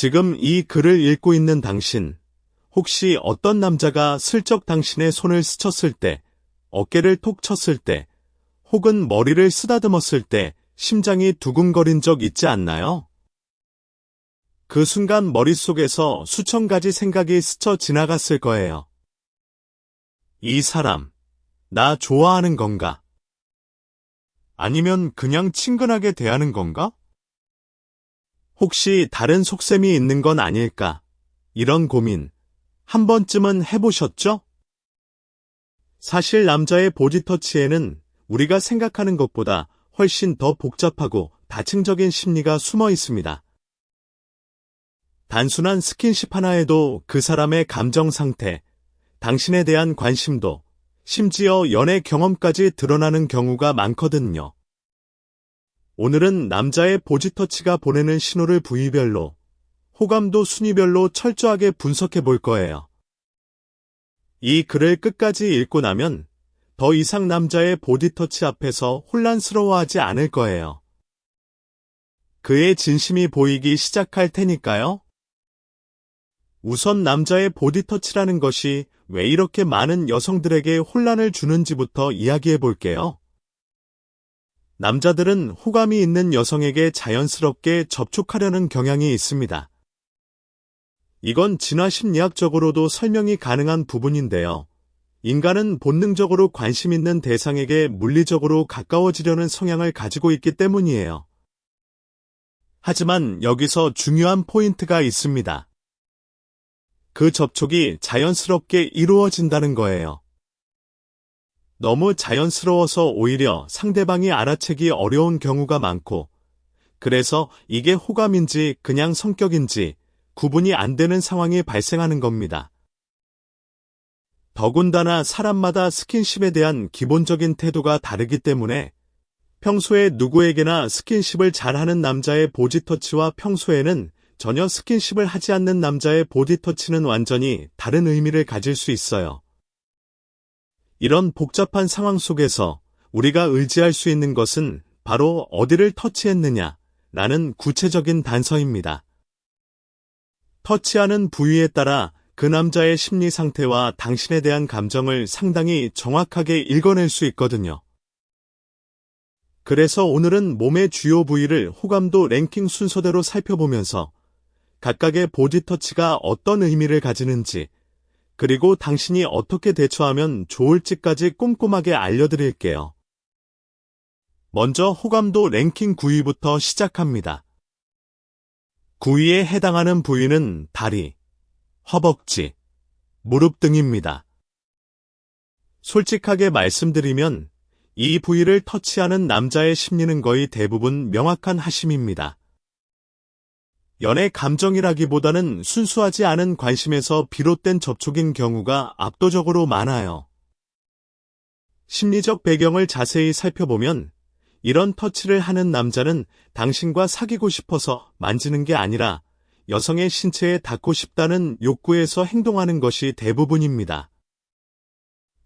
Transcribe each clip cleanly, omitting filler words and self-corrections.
지금 이 글을 읽고 있는 당신, 혹시 어떤 남자가 슬쩍 당신의 손을 스쳤을 때, 어깨를 톡 쳤을 때, 혹은 머리를 쓰다듬었을 때 심장이 두근거린 적 있지 않나요? 그 순간 머릿속에서 수천 가지 생각이 스쳐 지나갔을 거예요. 이 사람, 나 좋아하는 건가? 아니면 그냥 친근하게 대하는 건가? 혹시 다른 속셈이 있는 건 아닐까? 이런 고민, 한 번쯤은 해보셨죠? 사실 남자의 보디터치에는 우리가 생각하는 것보다 훨씬 더 복잡하고 다층적인 심리가 숨어 있습니다. 단순한 스킨십 하나에도 그 사람의 감정 상태, 당신에 대한 관심도, 심지어 연애 경험까지 드러나는 경우가 많거든요. 오늘은 남자의 보디터치가 보내는 신호를 부위별로, 호감도 순위별로 철저하게 분석해 볼 거예요. 이 글을 끝까지 읽고 나면 더 이상 남자의 보디터치 앞에서 혼란스러워하지 않을 거예요. 그의 진심이 보이기 시작할 테니까요. 우선 남자의 보디터치라는 것이 왜 이렇게 많은 여성들에게 혼란을 주는지부터 이야기해 볼게요. 남자들은 호감이 있는 여성에게 자연스럽게 접촉하려는 경향이 있습니다. 이건 진화심리학적으로도 설명이 가능한 부분인데요. 인간은 본능적으로 관심 있는 대상에게 물리적으로 가까워지려는 성향을 가지고 있기 때문이에요. 하지만 여기서 중요한 포인트가 있습니다. 그 접촉이 자연스럽게 이루어진다는 거예요. 너무 자연스러워서 오히려 상대방이 알아채기 어려운 경우가 많고, 그래서 이게 호감인지 그냥 성격인지 구분이 안 되는 상황이 발생하는 겁니다. 더군다나 사람마다 스킨십에 대한 기본적인 태도가 다르기 때문에 평소에 누구에게나 스킨십을 잘하는 남자의 보디터치와 평소에는 전혀 스킨십을 하지 않는 남자의 보디터치는 완전히 다른 의미를 가질 수 있어요. 이런 복잡한 상황 속에서 우리가 의지할 수 있는 것은 바로 어디를 터치했느냐 라는 구체적인 단서입니다. 터치하는 부위에 따라 그 남자의 심리 상태와 당신에 대한 감정을 상당히 정확하게 읽어낼 수 있거든요. 그래서 오늘은 몸의 주요 부위를 호감도 랭킹 순서대로 살펴보면서 각각의 보디터치가 어떤 의미를 가지는지, 그리고 당신이 어떻게 대처하면 좋을지까지 꼼꼼하게 알려드릴게요. 먼저 호감도 랭킹 9위부터 시작합니다. 9위에 해당하는 부위는 다리, 허벅지, 무릎 등입니다. 솔직하게 말씀드리면 이 부위를 터치하는 남자의 심리는 거의 대부분 명확한 하심입니다. 연애 감정이라기보다는 순수하지 않은 관심에서 비롯된 접촉인 경우가 압도적으로 많아요. 심리적 배경을 자세히 살펴보면 이런 터치를 하는 남자는 당신과 사귀고 싶어서 만지는 게 아니라 여성의 신체에 닿고 싶다는 욕구에서 행동하는 것이 대부분입니다.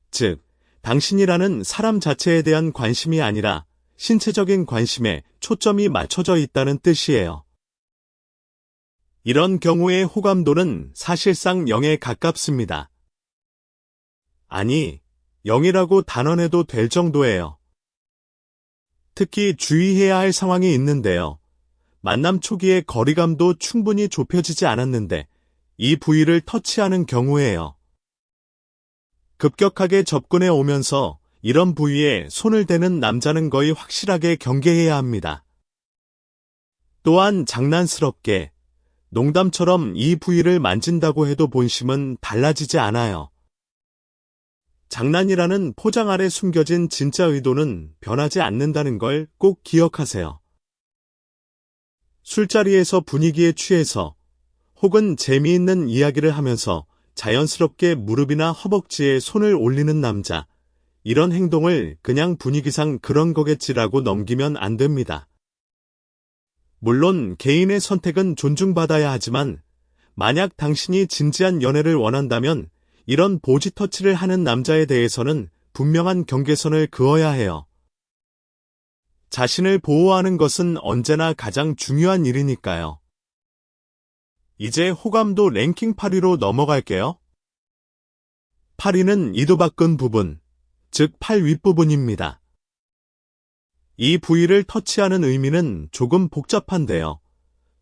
즉, 당신이라는 사람 자체에 대한 관심이 아니라 신체적인 관심에 초점이 맞춰져 있다는 뜻이에요. 이런 경우의 호감도는 사실상 0에 가깝습니다. 아니, 0이라고 단언해도 될 정도예요. 특히 주의해야 할 상황이 있는데요. 만남 초기에 거리감도 충분히 좁혀지지 않았는데 이 부위를 터치하는 경우에요. 급격하게 접근해 오면서 이런 부위에 손을 대는 남자는 거의 확실하게 경계해야 합니다. 또한 장난스럽게, 농담처럼 이 부위를 만진다고 해도 본심은 달라지지 않아요. 장난이라는 포장 아래 숨겨진 진짜 의도는 변하지 않는다는 걸 꼭 기억하세요. 술자리에서 분위기에 취해서 혹은 재미있는 이야기를 하면서 자연스럽게 무릎이나 허벅지에 손을 올리는 남자, 이런 행동을 그냥 분위기상 그런 거겠지라고 넘기면 안 됩니다. 물론 개인의 선택은 존중받아야 하지만 만약 당신이 진지한 연애를 원한다면 이런 보디터치를 하는 남자에 대해서는 분명한 경계선을 그어야 해요. 자신을 보호하는 것은 언제나 가장 중요한 일이니까요. 이제 호감도 랭킹 8위로 넘어갈게요. 8위는 이두박근 부분, 즉 팔 윗부분입니다. 이 부위를 터치하는 의미는 조금 복잡한데요.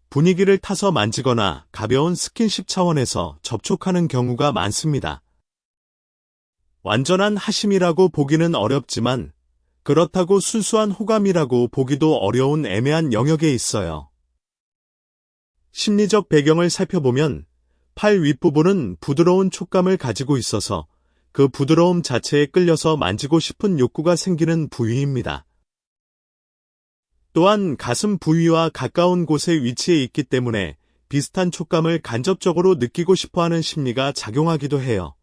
분위기를 타서 만지거나 가벼운 스킨십 차원에서 접촉하는 경우가 많습니다. 완전한 하심이라고 보기는 어렵지만 그렇다고 순수한 호감이라고 보기도 어려운 애매한 영역에 있어요. 심리적 배경을 살펴보면 팔 윗부분은 부드러운 촉감을 가지고 있어서 그 부드러움 자체에 끌려서 만지고 싶은 욕구가 생기는 부위입니다. 또한 가슴 부위와 가까운 곳에 위치해 있기 때문에 비슷한 촉감을 간접적으로 느끼고 싶어하는 심리가 작용하기도 해요.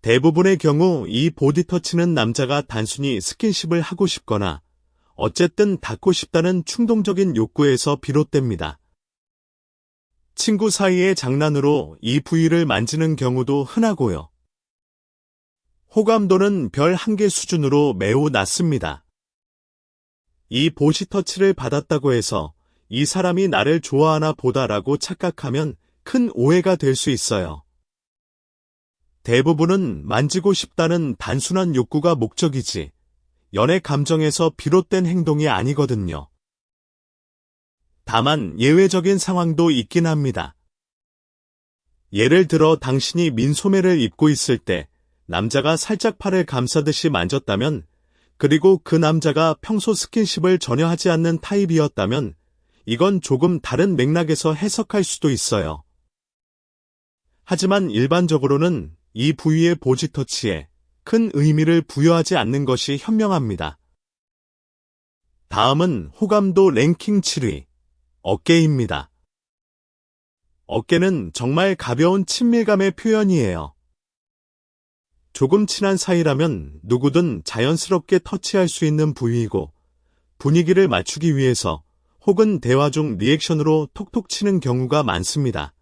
대부분의 경우 이 보디터치는 남자가 단순히 스킨십을 하고 싶거나 어쨌든 닿고 싶다는 충동적인 욕구에서 비롯됩니다. 친구 사이의 장난으로 이 부위를 만지는 경우도 흔하고요. 호감도는 별 1개 수준으로 매우 낮습니다. 이 보디터치를 받았다고 해서 이 사람이 나를 좋아하나 보다라고 착각하면 큰 오해가 될 수 있어요. 대부분은 만지고 싶다는 단순한 욕구가 목적이지 연애 감정에서 비롯된 행동이 아니거든요. 다만 예외적인 상황도 있긴 합니다. 예를 들어 당신이 민소매를 입고 있을 때 남자가 살짝 팔을 감싸듯이 만졌다면, 그리고 그 남자가 평소 스킨십을 전혀 하지 않는 타입이었다면 이건 조금 다른 맥락에서 해석할 수도 있어요. 하지만 일반적으로는 이 부위의 보디터치에 큰 의미를 부여하지 않는 것이 현명합니다. 다음은 호감도 랭킹 7위, 어깨입니다. 어깨는 정말 가벼운 친밀감의 표현이에요. 조금 친한 사이라면 누구든 자연스럽게 터치할 수 있는 부위이고 분위기를 맞추기 위해서 혹은 대화 중 리액션으로 톡톡 치는 경우가 많습니다.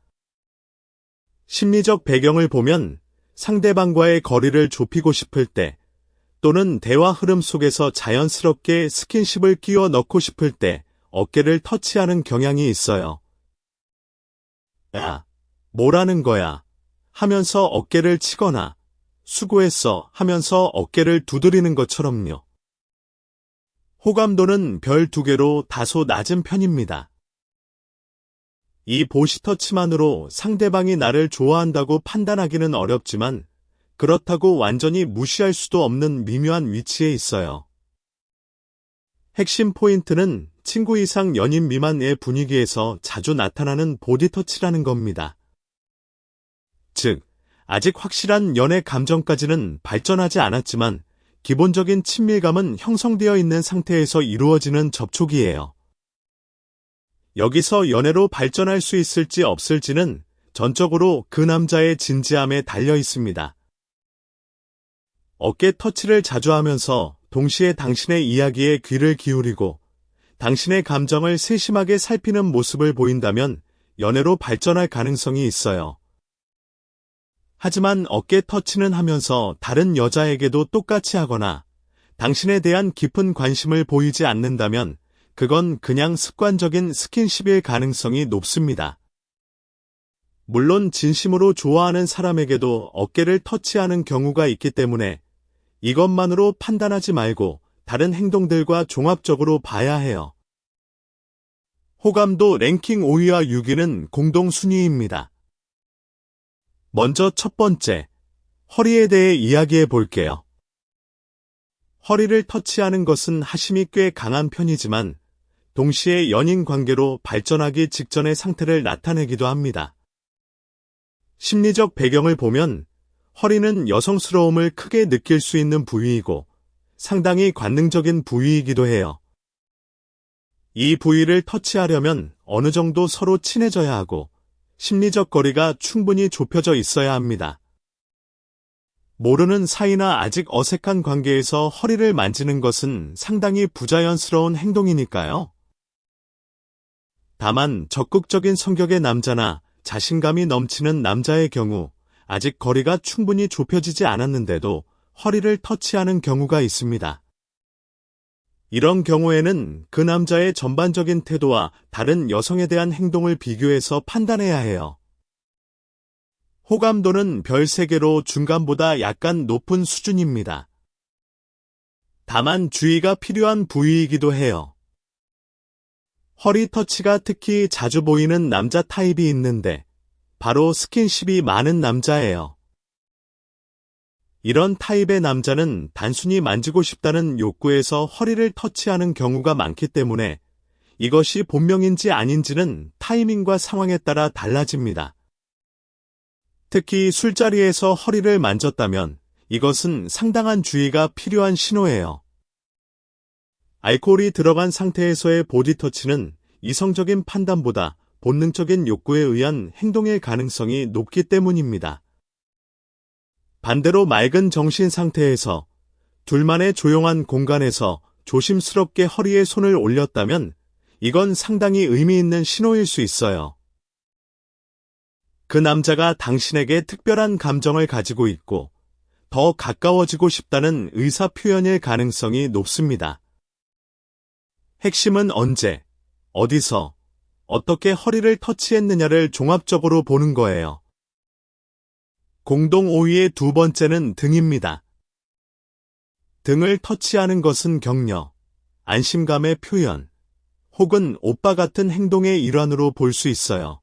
심리적 배경을 보면 상대방과의 거리를 좁히고 싶을 때 또는 대화 흐름 속에서 자연스럽게 스킨십을 끼워 넣고 싶을 때 어깨를 터치하는 경향이 있어요. 야, 뭐라는 거야 하면서 어깨를 치거나 수고했어 하면서 어깨를 두드리는 것처럼요. 호감도는 별 2개로 다소 낮은 편입니다. 이 보디터치만으로 상대방이 나를 좋아한다고 판단하기는 어렵지만 그렇다고 완전히 무시할 수도 없는 미묘한 위치에 있어요. 핵심 포인트는 친구 이상 연인 미만의 분위기에서 자주 나타나는 보디터치라는 겁니다. 즉, 아직 확실한 연애 감정까지는 발전하지 않았지만 기본적인 친밀감은 형성되어 있는 상태에서 이루어지는 접촉이에요. 여기서 연애로 발전할 수 있을지 없을지는 전적으로 그 남자의 진지함에 달려 있습니다. 어깨 터치를 자주 하면서 동시에 당신의 이야기에 귀를 기울이고 당신의 감정을 세심하게 살피는 모습을 보인다면 연애로 발전할 가능성이 있어요. 하지만 어깨 터치는 하면서 다른 여자에게도 똑같이 하거나 당신에 대한 깊은 관심을 보이지 않는다면 그건 그냥 습관적인 스킨십일 가능성이 높습니다. 물론 진심으로 좋아하는 사람에게도 어깨를 터치하는 경우가 있기 때문에 이것만으로 판단하지 말고 다른 행동들과 종합적으로 봐야 해요. 호감도 랭킹 5위와 6위는 공동 순위입니다. 먼저 첫 번째, 허리에 대해 이야기해 볼게요. 허리를 터치하는 것은 하심이 꽤 강한 편이지만 동시에 연인 관계로 발전하기 직전의 상태를 나타내기도 합니다. 심리적 배경을 보면 허리는 여성스러움을 크게 느낄 수 있는 부위이고 상당히 관능적인 부위이기도 해요. 이 부위를 터치하려면 어느 정도 서로 친해져야 하고 심리적 거리가 충분히 좁혀져 있어야 합니다. 모르는 사이나 아직 어색한 관계에서 허리를 만지는 것은 상당히 부자연스러운 행동이니까요. 다만 적극적인 성격의 남자나 자신감이 넘치는 남자의 경우 아직 거리가 충분히 좁혀지지 않았는데도 허리를 터치하는 경우가 있습니다. 이런 경우에는 그 남자의 전반적인 태도와 다른 여성에 대한 행동을 비교해서 판단해야 해요. 호감도는 별 3개로 중간보다 약간 높은 수준입니다. 다만 주의가 필요한 부위이기도 해요. 허리 터치가 특히 자주 보이는 남자 타입이 있는데 바로 스킨십이 많은 남자예요. 이런 타입의 남자는 단순히 만지고 싶다는 욕구에서 허리를 터치하는 경우가 많기 때문에 이것이 본명인지 아닌지는 타이밍과 상황에 따라 달라집니다. 특히 술자리에서 허리를 만졌다면 이것은 상당한 주의가 필요한 신호예요. 알코올이 들어간 상태에서의 보디터치는 이성적인 판단보다 본능적인 욕구에 의한 행동일 가능성이 높기 때문입니다. 반대로 맑은 정신 상태에서 둘만의 조용한 공간에서 조심스럽게 허리에 손을 올렸다면 이건 상당히 의미 있는 신호일 수 있어요. 그 남자가 당신에게 특별한 감정을 가지고 있고 더 가까워지고 싶다는 의사 표현일 가능성이 높습니다. 핵심은 언제, 어디서, 어떻게 허리를 터치했느냐를 종합적으로 보는 거예요. 공동 5위의 2번째는 등입니다. 등을 터치하는 것은 격려, 안심감의 표현, 혹은 오빠 같은 행동의 일환으로 볼 수 있어요.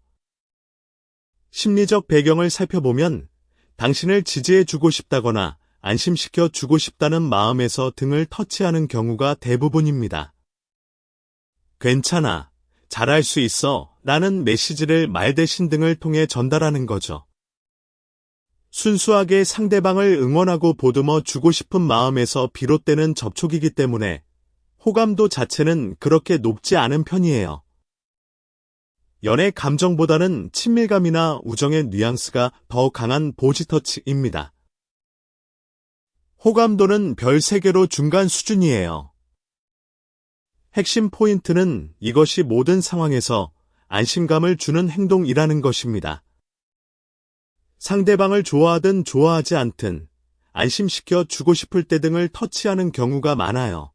심리적 배경을 살펴보면 당신을 지지해주고 싶다거나 안심시켜주고 싶다는 마음에서 등을 터치하는 경우가 대부분입니다. 괜찮아, 잘할 수 있어 라는 메시지를 말 대신 등을 통해 전달하는 거죠. 순수하게 상대방을 응원하고 보듬어 주고 싶은 마음에서 비롯되는 접촉이기 때문에 호감도 자체는 그렇게 높지 않은 편이에요. 연애 감정보다는 친밀감이나 우정의 뉘앙스가 더 강한 보디터치입니다. 호감도는 별 3개로 중간 수준이에요. 핵심 포인트는 이것이 모든 상황에서 안심감을 주는 행동이라는 것입니다. 상대방을 좋아하든 좋아하지 않든 안심시켜 주고 싶을 때 등을 터치하는 경우가 많아요.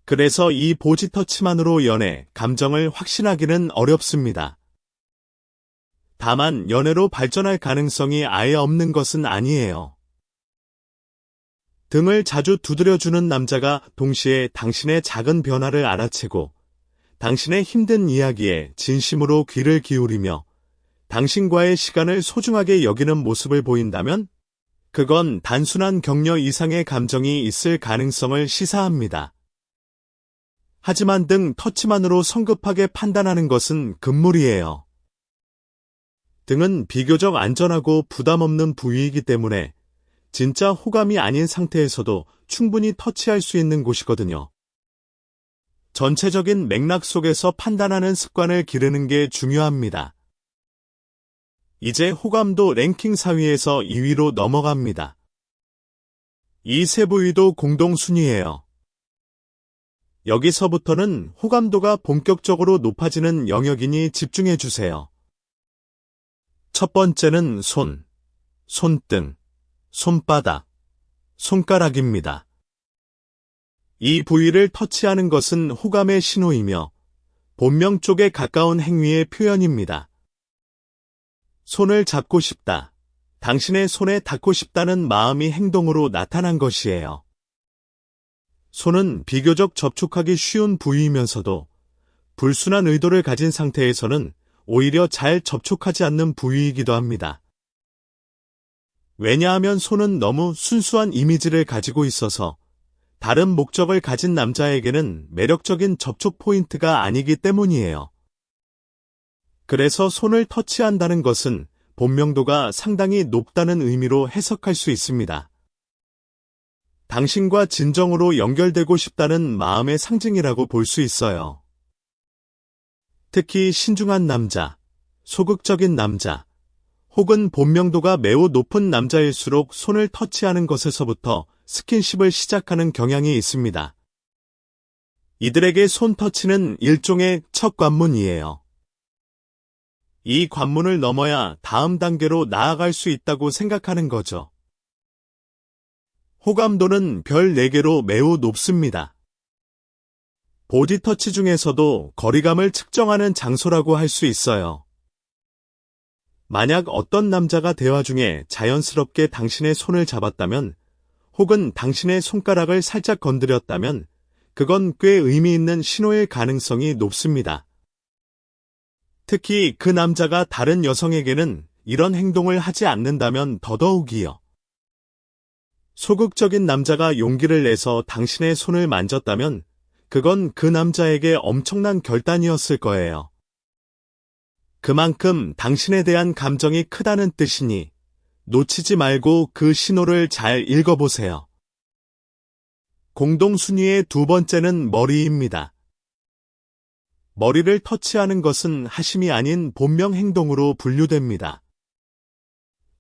그래서 이 보디터치만으로 연애, 감정을 확신하기는 어렵습니다. 다만 연애로 발전할 가능성이 아예 없는 것은 아니에요. 등을 자주 두드려주는 남자가 동시에 당신의 작은 변화를 알아채고 당신의 힘든 이야기에 진심으로 귀를 기울이며 당신과의 시간을 소중하게 여기는 모습을 보인다면 그건 단순한 격려 이상의 감정이 있을 가능성을 시사합니다. 하지만 등 터치만으로 성급하게 판단하는 것은 금물이에요. 등은 비교적 안전하고 부담 없는 부위이기 때문에 진짜 호감이 아닌 상태에서도 충분히 터치할 수 있는 곳이거든요. 전체적인 맥락 속에서 판단하는 습관을 기르는 게 중요합니다. 이제 호감도 랭킹 4위에서 2위로 넘어갑니다. 이 세 부위도 공동 순위예요. 여기서부터는 호감도가 본격적으로 높아지는 영역이니 집중해 주세요. 첫 번째는 손, 손등, 손바닥, 손가락입니다. 이 부위를 터치하는 것은 호감의 신호이며 본명 쪽에 가까운 행위의 표현입니다. 손을 잡고 싶다, 당신의 손에 닿고 싶다는 마음이 행동으로 나타난 것이에요. 손은 비교적 접촉하기 쉬운 부위이면서도 불순한 의도를 가진 상태에서는 오히려 잘 접촉하지 않는 부위이기도 합니다. 왜냐하면 손은 너무 순수한 이미지를 가지고 있어서 다른 목적을 가진 남자에게는 매력적인 접촉 포인트가 아니기 때문이에요. 그래서 손을 터치한다는 것은 본명도가 상당히 높다는 의미로 해석할 수 있습니다. 당신과 진정으로 연결되고 싶다는 마음의 상징이라고 볼 수 있어요. 특히 신중한 남자, 소극적인 남자, 혹은 본명도가 매우 높은 남자일수록 손을 터치하는 것에서부터 스킨십을 시작하는 경향이 있습니다. 이들에게 손 터치는 일종의 첫 관문이에요. 이 관문을 넘어야 다음 단계로 나아갈 수 있다고 생각하는 거죠. 호감도는 별 4개로 매우 높습니다. 보디 터치 중에서도 거리감을 측정하는 장소라고 할 수 있어요. 만약 어떤 남자가 대화 중에 자연스럽게 당신의 손을 잡았다면, 혹은 당신의 손가락을 살짝 건드렸다면, 그건 꽤 의미 있는 신호일 가능성이 높습니다. 특히 그 남자가 다른 여성에게는 이런 행동을 하지 않는다면 더더욱이요. 소극적인 남자가 용기를 내서 당신의 손을 만졌다면 그건 그 남자에게 엄청난 결단이었을 거예요. 그만큼 당신에 대한 감정이 크다는 뜻이니 놓치지 말고 그 신호를 잘 읽어보세요. 공동순위의 두 번째는 머리입니다. 머리를 터치하는 것은 하심이 아닌 본명 행동으로 분류됩니다.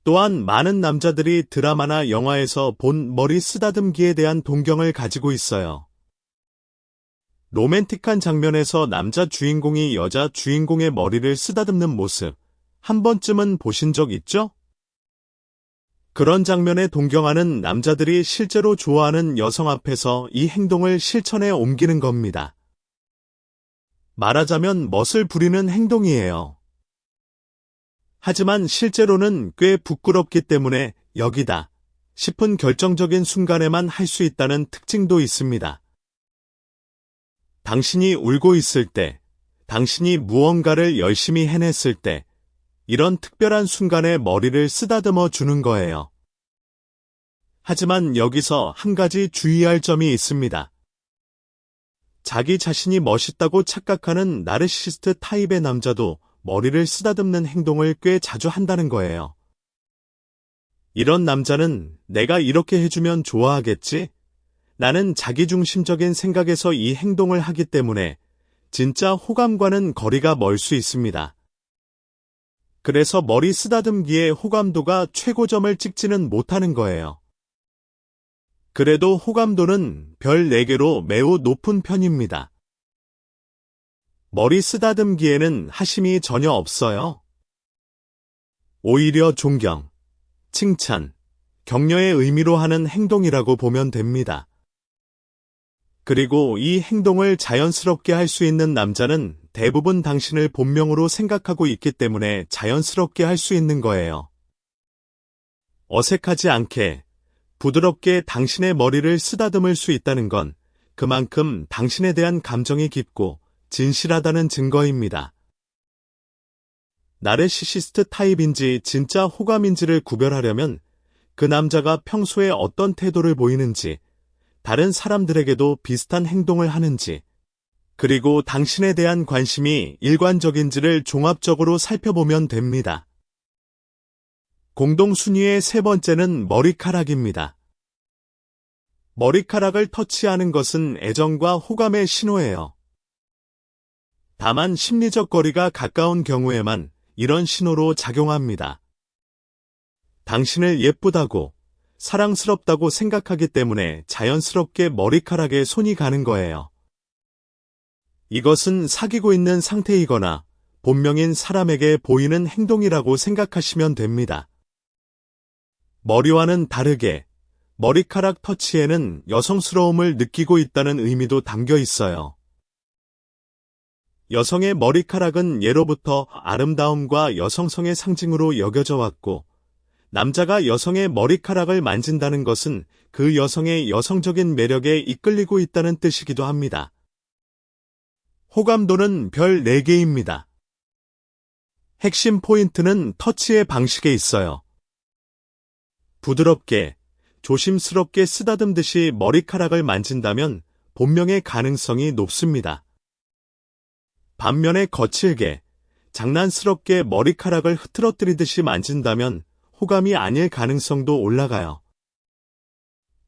또한 많은 남자들이 드라마나 영화에서 본 머리 쓰다듬기에 대한 동경을 가지고 있어요. 로맨틱한 장면에서 남자 주인공이 여자 주인공의 머리를 쓰다듬는 모습, 한 번쯤은 보신 적 있죠? 그런 장면에 동경하는 남자들이 실제로 좋아하는 여성 앞에서 이 행동을 실천에 옮기는 겁니다. 말하자면 멋을 부리는 행동이에요. 하지만 실제로는 꽤 부끄럽기 때문에 여기다 싶은 결정적인 순간에만 할 수 있다는 특징도 있습니다. 당신이 울고 있을 때, 당신이 무언가를 열심히 해냈을 때, 이런 특별한 순간에 머리를 쓰다듬어 주는 거예요. 하지만 여기서 한 가지 주의할 점이 있습니다. 자기 자신이 멋있다고 착각하는 나르시시스트 타입의 남자도 머리를 쓰다듬는 행동을 꽤 자주 한다는 거예요. 이런 남자는 내가 이렇게 해주면 좋아하겠지? 나는 자기중심적인 생각에서 이 행동을 하기 때문에 진짜 호감과는 거리가 멀 수 있습니다. 그래서 머리 쓰다듬기의 호감도가 최고점을 찍지는 못하는 거예요. 그래도 호감도는 별 4개로 매우 높은 편입니다. 머리 쓰다듬기에는 하심이 전혀 없어요. 오히려 존경, 칭찬, 격려의 의미로 하는 행동이라고 보면 됩니다. 그리고 이 행동을 자연스럽게 할 수 있는 남자는 대부분 당신을 본명으로 생각하고 있기 때문에 자연스럽게 할 수 있는 거예요. 어색하지 않게, 부드럽게 당신의 머리를 쓰다듬을 수 있다는 건 그만큼 당신에 대한 감정이 깊고 진실하다는 증거입니다. 나르시시스트 타입인지 진짜 호감인지를 구별하려면 그 남자가 평소에 어떤 태도를 보이는지, 다른 사람들에게도 비슷한 행동을 하는지, 그리고 당신에 대한 관심이 일관적인지를 종합적으로 살펴보면 됩니다. 공동순위의 세 번째는 머리카락입니다. 머리카락을 터치하는 것은 애정과 호감의 신호예요. 다만 심리적 거리가 가까운 경우에만 이런 신호로 작용합니다. 당신을 예쁘다고, 사랑스럽다고 생각하기 때문에 자연스럽게 머리카락에 손이 가는 거예요. 이것은 사귀고 있는 상태이거나 본명인 사람에게 보이는 행동이라고 생각하시면 됩니다. 머리와는 다르게 머리카락 터치에는 여성스러움을 느끼고 있다는 의미도 담겨 있어요. 여성의 머리카락은 예로부터 아름다움과 여성성의 상징으로 여겨져 왔고, 남자가 여성의 머리카락을 만진다는 것은 그 여성의 여성적인 매력에 이끌리고 있다는 뜻이기도 합니다. 호감도는 별 4개입니다. 핵심 포인트는 터치의 방식에 있어요. 부드럽게, 조심스럽게 쓰다듬듯이 머리카락을 만진다면 본명의 가능성이 높습니다. 반면에 거칠게, 장난스럽게 머리카락을 흐트러뜨리듯이 만진다면 호감이 아닐 가능성도 올라가요.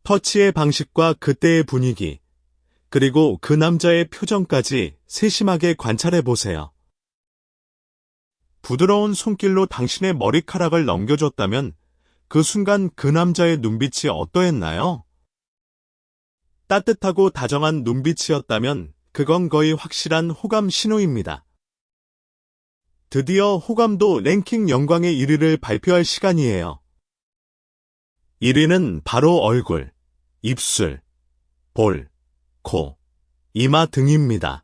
터치의 방식과 그때의 분위기, 그리고 그 남자의 표정까지 세심하게 관찰해 보세요. 부드러운 손길로 당신의 머리카락을 넘겨줬다면 그 순간 그 남자의 눈빛이 어떠했나요? 따뜻하고 다정한 눈빛이었다면 그건 거의 확실한 호감 신호입니다. 드디어 호감도 랭킹 영광의 1위를 발표할 시간이에요. 1위는 바로 얼굴, 입술, 볼, 코, 이마 등입니다.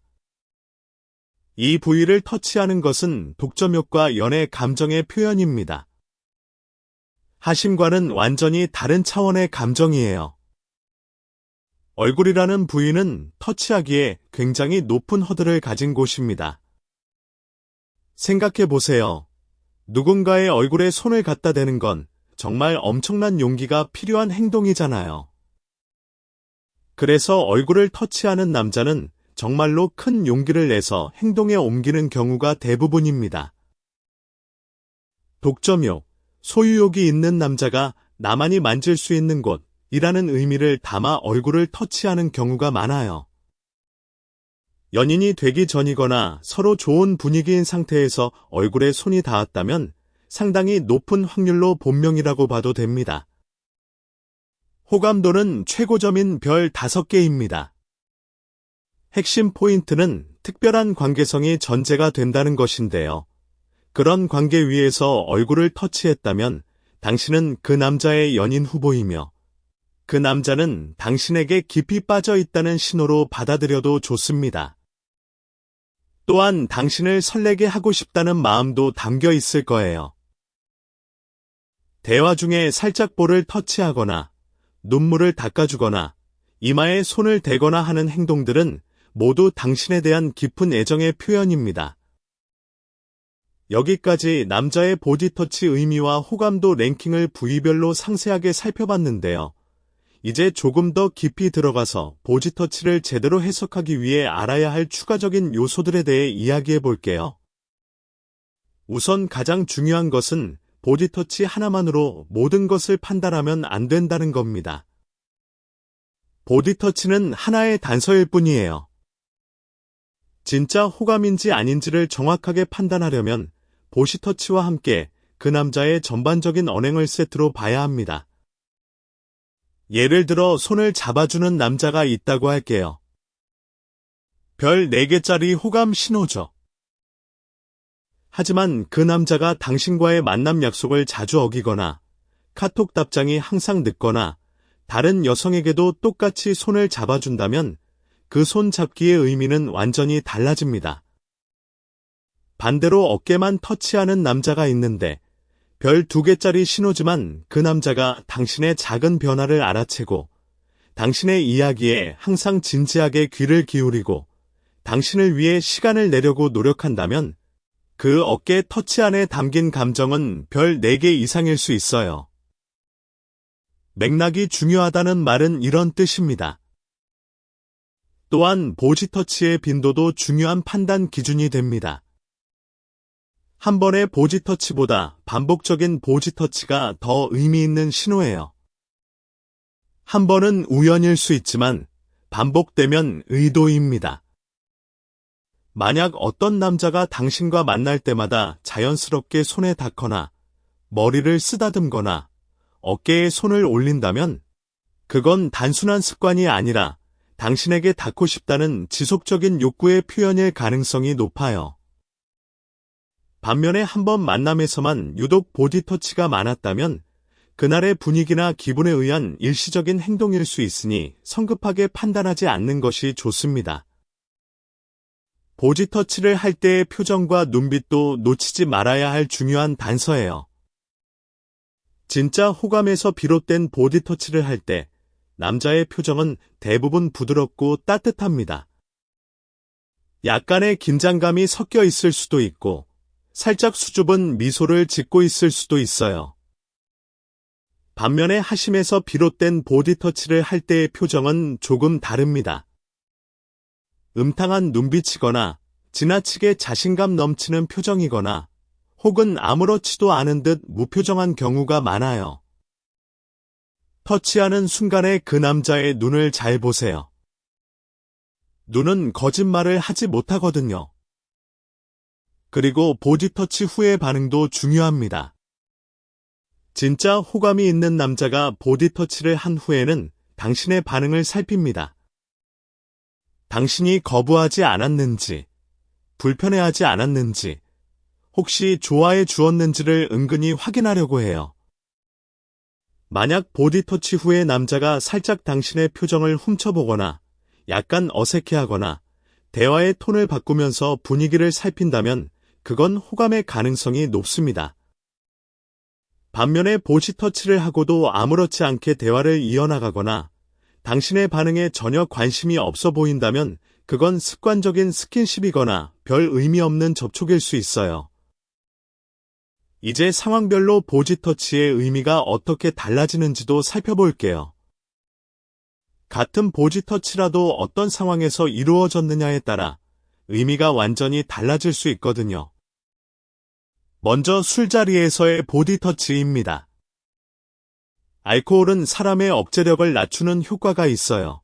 이 부위를 터치하는 것은 독점욕과 연애 감정의 표현입니다. 하심과는 완전히 다른 차원의 감정이에요. 얼굴이라는 부위는 터치하기에 굉장히 높은 허들을 가진 곳입니다. 생각해 보세요. 누군가의 얼굴에 손을 갖다 대는 건 정말 엄청난 용기가 필요한 행동이잖아요. 그래서 얼굴을 터치하는 남자는 정말로 큰 용기를 내서 행동에 옮기는 경우가 대부분입니다. 독점욕, 소유욕이 있는 남자가 나만이 만질 수 있는 곳이라는 의미를 담아 얼굴을 터치하는 경우가 많아요. 연인이 되기 전이거나 서로 좋은 분위기인 상태에서 얼굴에 손이 닿았다면 상당히 높은 확률로 본명이라고 봐도 됩니다. 호감도는 최고점인 별 5개입니다. 핵심 포인트는 특별한 관계성이 전제가 된다는 것인데요. 그런 관계 위에서 얼굴을 터치했다면 당신은 그 남자의 연인 후보이며 그 남자는 당신에게 깊이 빠져 있다는 신호로 받아들여도 좋습니다. 또한 당신을 설레게 하고 싶다는 마음도 담겨 있을 거예요. 대화 중에 살짝 볼을 터치하거나 눈물을 닦아주거나 이마에 손을 대거나 하는 행동들은 모두 당신에 대한 깊은 애정의 표현입니다. 여기까지 남자의 보디터치 의미와 호감도 랭킹을 부위별로 상세하게 살펴봤는데요. 이제 조금 더 깊이 들어가서 보디터치를 제대로 해석하기 위해 알아야 할 추가적인 요소들에 대해 이야기해 볼게요. 우선 가장 중요한 것은 보디터치 하나만으로 모든 것을 판단하면 안 된다는 겁니다. 보디터치는 하나의 단서일 뿐이에요. 진짜 호감인지 아닌지를 정확하게 판단하려면 보디터치와 함께 그 남자의 전반적인 언행을 세트로 봐야 합니다. 예를 들어 손을 잡아주는 남자가 있다고 할게요. 별 4개짜리 호감 신호죠. 하지만 그 남자가 당신과의 만남 약속을 자주 어기거나 카톡 답장이 항상 늦거나 다른 여성에게도 똑같이 손을 잡아준다면 그 손 잡기의 의미는 완전히 달라집니다. 반대로 어깨만 터치하는 남자가 있는데 별 2개짜리 신호지만 그 남자가 당신의 작은 변화를 알아채고 당신의 이야기에 항상 진지하게 귀를 기울이고 당신을 위해 시간을 내려고 노력한다면 그 어깨 터치 안에 담긴 감정은 별 4개 이상일 수 있어요. 맥락이 중요하다는 말은 이런 뜻입니다. 또한 보디터치의 빈도도 중요한 판단 기준이 됩니다. 한 번의 보디터치보다 반복적인 보디터치가 더 의미 있는 신호예요. 한 번은 우연일 수 있지만 반복되면 의도입니다. 만약 어떤 남자가 당신과 만날 때마다 자연스럽게 손에 닿거나 머리를 쓰다듬거나 어깨에 손을 올린다면 그건 단순한 습관이 아니라 당신에게 닿고 싶다는 지속적인 욕구의 표현일 가능성이 높아요. 반면에 한 번 만남에서만 유독 보디터치가 많았다면 그날의 분위기나 기분에 의한 일시적인 행동일 수 있으니 성급하게 판단하지 않는 것이 좋습니다. 보디터치를 할 때의 표정과 눈빛도 놓치지 말아야 할 중요한 단서예요. 진짜 호감에서 비롯된 보디터치를 할 때 남자의 표정은 대부분 부드럽고 따뜻합니다. 약간의 긴장감이 섞여 있을 수도 있고 살짝 수줍은 미소를 짓고 있을 수도 있어요. 반면에 하심에서 비롯된 보디터치를 할 때의 표정은 조금 다릅니다. 음탕한 눈빛이거나 지나치게 자신감 넘치는 표정이거나 혹은 아무렇지도 않은 듯 무표정한 경우가 많아요. 터치하는 순간에 그 남자의 눈을 잘 보세요. 눈은 거짓말을 하지 못하거든요. 그리고 보디터치 후의 반응도 중요합니다. 진짜 호감이 있는 남자가 보디터치를 한 후에는 당신의 반응을 살핍니다. 당신이 거부하지 않았는지, 불편해하지 않았는지, 혹시 좋아해 주었는지를 은근히 확인하려고 해요. 만약 보디터치 후에 남자가 살짝 당신의 표정을 훔쳐보거나 약간 어색해하거나 대화의 톤을 바꾸면서 분위기를 살핀다면 그건 호감의 가능성이 높습니다. 반면에 보지 터치를 하고도 아무렇지 않게 대화를 이어나가거나 당신의 반응에 전혀 관심이 없어 보인다면 그건 습관적인 스킨십이거나 별 의미 없는 접촉일 수 있어요. 이제 상황별로 보지 터치의 의미가 어떻게 달라지는지도 살펴볼게요. 같은 보지 터치라도 어떤 상황에서 이루어졌느냐에 따라 의미가 완전히 달라질 수 있거든요. 먼저 술자리에서의 보디 터치입니다. 알코올은 사람의 억제력을 낮추는 효과가 있어요.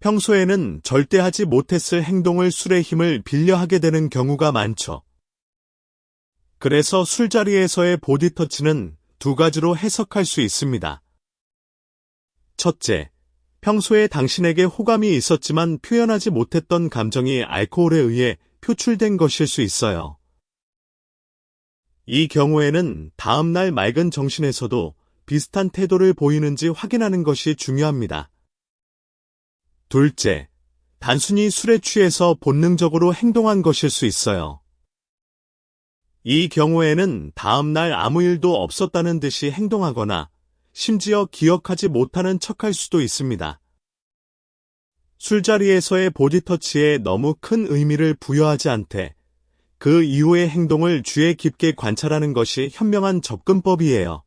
평소에는 절대 하지 못했을 행동을 술의 힘을 빌려 하게 되는 경우가 많죠. 그래서 술자리에서의 보디 터치는 두 가지로 해석할 수 있습니다. 첫째, 평소에 당신에게 호감이 있었지만 표현하지 못했던 감정이 알코올에 의해 표출된 것일 수 있어요. 이 경우에는 다음날 맑은 정신에서도 비슷한 태도를 보이는지 확인하는 것이 중요합니다. 둘째, 단순히 술에 취해서 본능적으로 행동한 것일 수 있어요. 이 경우에는 다음날 아무 일도 없었다는 듯이 행동하거나 심지어 기억하지 못하는 척할 수도 있습니다. 술자리에서의 보디터치에 너무 큰 의미를 부여하지 않되 그 이후의 행동을 주의 깊게 관찰하는 것이 현명한 접근법이에요.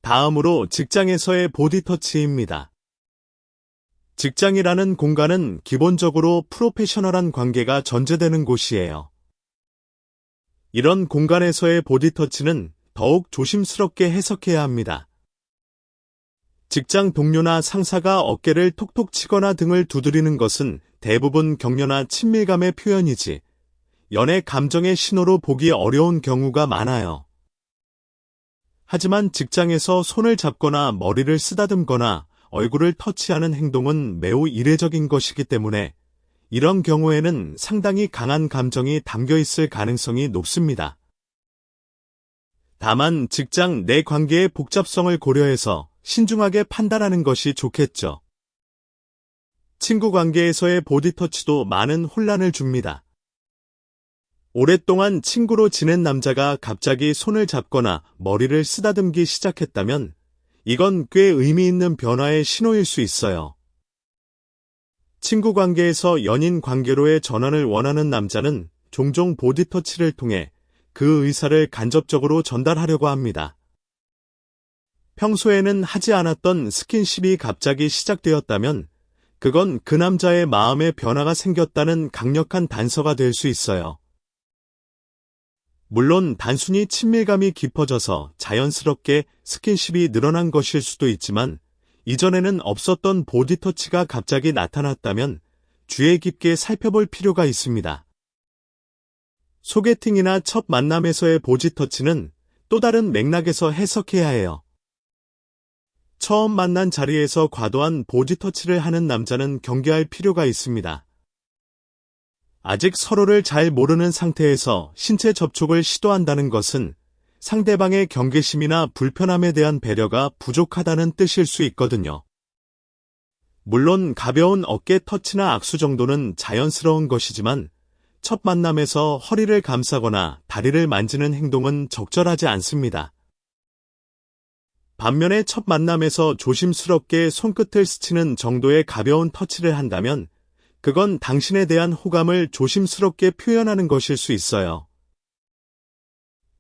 다음으로 직장에서의 보디터치입니다. 직장이라는 공간은 기본적으로 프로페셔널한 관계가 전제되는 곳이에요. 이런 공간에서의 보디터치는 더욱 조심스럽게 해석해야 합니다. 직장 동료나 상사가 어깨를 톡톡 치거나 등을 두드리는 것은 대부분 격려나 친밀감의 표현이지 연애 감정의 신호로 보기 어려운 경우가 많아요. 하지만 직장에서 손을 잡거나 머리를 쓰다듬거나 얼굴을 터치하는 행동은 매우 이례적인 것이기 때문에 이런 경우에는 상당히 강한 감정이 담겨 있을 가능성이 높습니다. 다만 직장 내 관계의 복잡성을 고려해서 신중하게 판단하는 것이 좋겠죠. 친구 관계에서의 보디터치도 많은 혼란을 줍니다. 오랫동안 친구로 지낸 남자가 갑자기 손을 잡거나 머리를 쓰다듬기 시작했다면 이건 꽤 의미 있는 변화의 신호일 수 있어요. 친구 관계에서 연인 관계로의 전환을 원하는 남자는 종종 보디터치를 통해 그 의사를 간접적으로 전달하려고 합니다. 평소에는 하지 않았던 스킨십이 갑자기 시작되었다면 그건 그 남자의 마음에 변화가 생겼다는 강력한 단서가 될 수 있어요. 물론 단순히 친밀감이 깊어져서 자연스럽게 스킨십이 늘어난 것일 수도 있지만 이전에는 없었던 보디터치가 갑자기 나타났다면 주의 깊게 살펴볼 필요가 있습니다. 소개팅이나 첫 만남에서의 보디터치는 또 다른 맥락에서 해석해야 해요. 처음 만난 자리에서 과도한 보디터치를 하는 남자는 경계할 필요가 있습니다. 아직 서로를 잘 모르는 상태에서 신체 접촉을 시도한다는 것은 상대방의 경계심이나 불편함에 대한 배려가 부족하다는 뜻일 수 있거든요. 물론 가벼운 어깨 터치나 악수 정도는 자연스러운 것이지만 첫 만남에서 허리를 감싸거나 다리를 만지는 행동은 적절하지 않습니다. 반면에 첫 만남에서 조심스럽게 손끝을 스치는 정도의 가벼운 터치를 한다면 그건 당신에 대한 호감을 조심스럽게 표현하는 것일 수 있어요.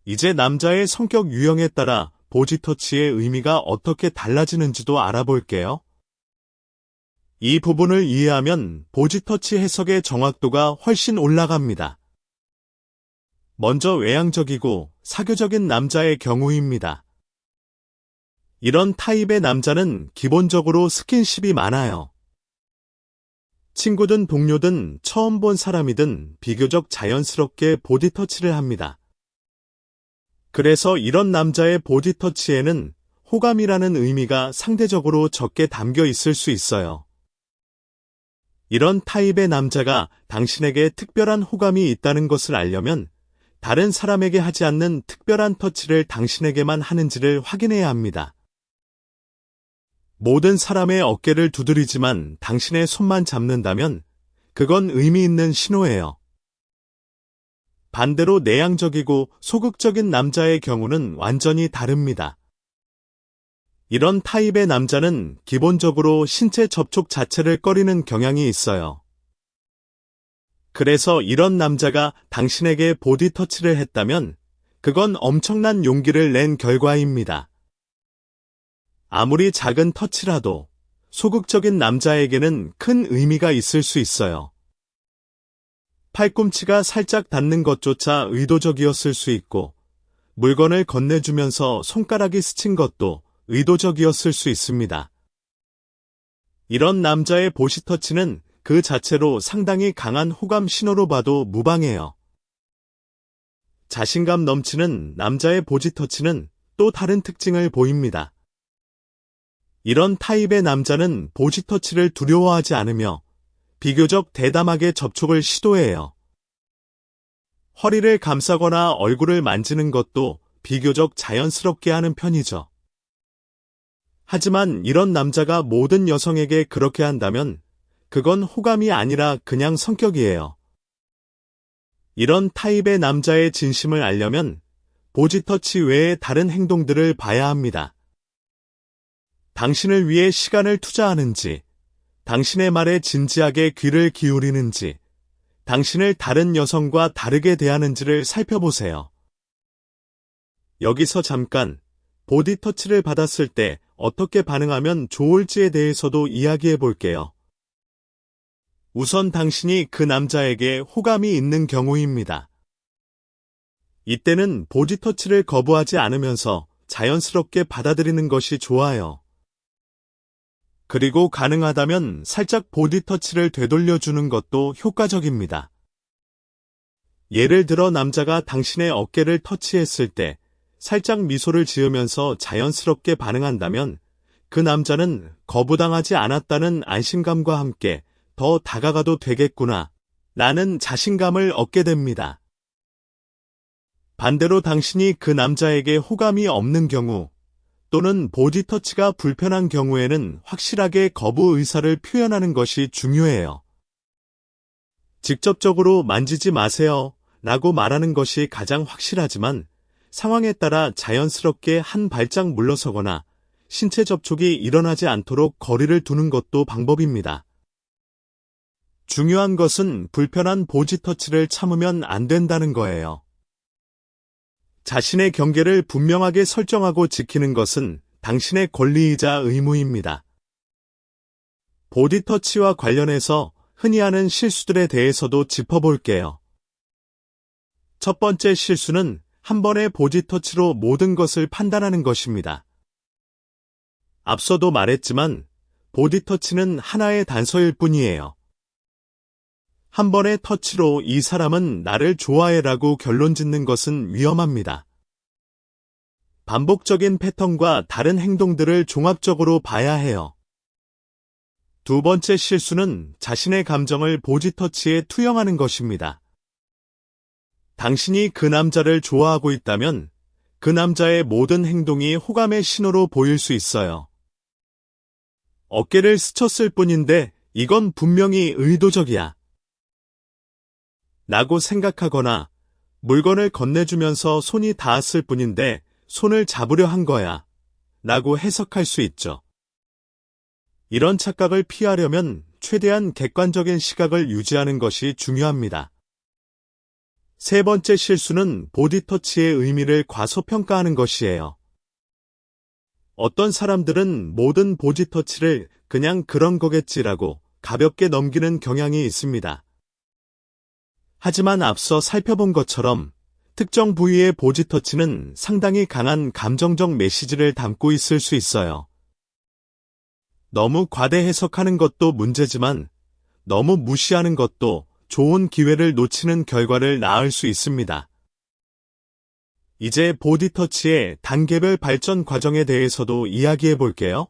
이제 남자의 성격 유형에 따라 보디터치의 의미가 어떻게 달라지는지도 알아볼게요. 이 부분을 이해하면 보디터치 해석의 정확도가 훨씬 올라갑니다. 먼저 외향적이고 사교적인 남자의 경우입니다. 이런 타입의 남자는 기본적으로 스킨십이 많아요. 친구든 동료든 처음 본 사람이든 비교적 자연스럽게 보디터치를 합니다. 그래서 이런 남자의 보디터치에는 호감이라는 의미가 상대적으로 적게 담겨 있을 수 있어요. 이런 타입의 남자가 당신에게 특별한 호감이 있다는 것을 알려면 다른 사람에게 하지 않는 특별한 터치를 당신에게만 하는지를 확인해야 합니다. 모든 사람의 어깨를 두드리지만 당신의 손만 잡는다면 그건 의미 있는 신호예요. 반대로 내향적이고 소극적인 남자의 경우는 완전히 다릅니다. 이런 타입의 남자는 기본적으로 신체 접촉 자체를 꺼리는 경향이 있어요. 그래서 이런 남자가 당신에게 보디 터치를 했다면 그건 엄청난 용기를 낸 결과입니다. 아무리 작은 터치라도 소극적인 남자에게는 큰 의미가 있을 수 있어요. 팔꿈치가 살짝 닿는 것조차 의도적이었을 수 있고, 물건을 건네주면서 손가락이 스친 것도 의도적이었을 수 있습니다. 이런 남자의 보시터치는 그 자체로 상당히 강한 호감 신호로 봐도 무방해요. 자신감 넘치는 남자의 보지터치는 또 다른 특징을 보입니다. 이런 타입의 남자는 보지터치를 두려워하지 않으며 비교적 대담하게 접촉을 시도해요. 허리를 감싸거나 얼굴을 만지는 것도 비교적 자연스럽게 하는 편이죠. 하지만 이런 남자가 모든 여성에게 그렇게 한다면 그건 호감이 아니라 그냥 성격이에요. 이런 타입의 남자의 진심을 알려면 보지터치 외에 다른 행동들을 봐야 합니다. 당신을 위해 시간을 투자하는지, 당신의 말에 진지하게 귀를 기울이는지, 당신을 다른 여성과 다르게 대하는지를 살펴보세요. 여기서 잠깐 보디 터치를 받았을 때 어떻게 반응하면 좋을지에 대해서도 이야기해 볼게요. 우선 당신이 그 남자에게 호감이 있는 경우입니다. 이때는 보디 터치를 거부하지 않으면서 자연스럽게 받아들이는 것이 좋아요. 그리고 가능하다면 살짝 보디 터치를 되돌려주는 것도 효과적입니다. 예를 들어 남자가 당신의 어깨를 터치했을 때 살짝 미소를 지으면서 자연스럽게 반응한다면 그 남자는 거부당하지 않았다는 안심감과 함께 더 다가가도 되겠구나 라는 자신감을 얻게 됩니다. 반대로 당신이 그 남자에게 호감이 없는 경우 또는 보디 터치가 불편한 경우에는 확실하게 거부 의사를 표현하는 것이 중요해요. 직접적으로 만지지 마세요 라고 말하는 것이 가장 확실하지만 상황에 따라 자연스럽게 한 발짝 물러서거나 신체 접촉이 일어나지 않도록 거리를 두는 것도 방법입니다. 중요한 것은 불편한 보지 터치를 참으면 안 된다는 거예요. 자신의 경계를 분명하게 설정하고 지키는 것은 당신의 권리이자 의무입니다. 보디 터치와 관련해서 흔히 하는 실수들에 대해서도 짚어볼게요. 첫 번째 실수는 한 번의 보디 터치로 모든 것을 판단하는 것입니다. 앞서도 말했지만 보디 터치는 하나의 단서일 뿐이에요. 한 번의 터치로 이 사람은 나를 좋아해라고 결론 짓는 것은 위험합니다. 반복적인 패턴과 다른 행동들을 종합적으로 봐야 해요. 두 번째 실수는 자신의 감정을 보지 터치에 투영하는 것입니다. 당신이 그 남자를 좋아하고 있다면 그 남자의 모든 행동이 호감의 신호로 보일 수 있어요. 어깨를 스쳤을 뿐인데 이건 분명히 의도적이야. 라고 생각하거나 물건을 건네주면서 손이 닿았을 뿐인데 손을 잡으려 한 거야. 라고 해석할 수 있죠. 이런 착각을 피하려면 최대한 객관적인 시각을 유지하는 것이 중요합니다. 세 번째 실수는 보디 터치의 의미를 과소평가하는 것이에요. 어떤 사람들은 모든 보디 터치를 그냥 그런 거겠지라고 가볍게 넘기는 경향이 있습니다. 하지만 앞서 살펴본 것처럼 특정 부위의 보지 터치는 상당히 강한 감정적 메시지를 담고 있을 수 있어요. 너무 과대 해석하는 것도 문제지만 너무 무시하는 것도 좋은 기회를 놓치는 결과를 낳을 수 있습니다. 이제 보디 터치의 단계별 발전 과정에 대해서도 이야기해 볼게요.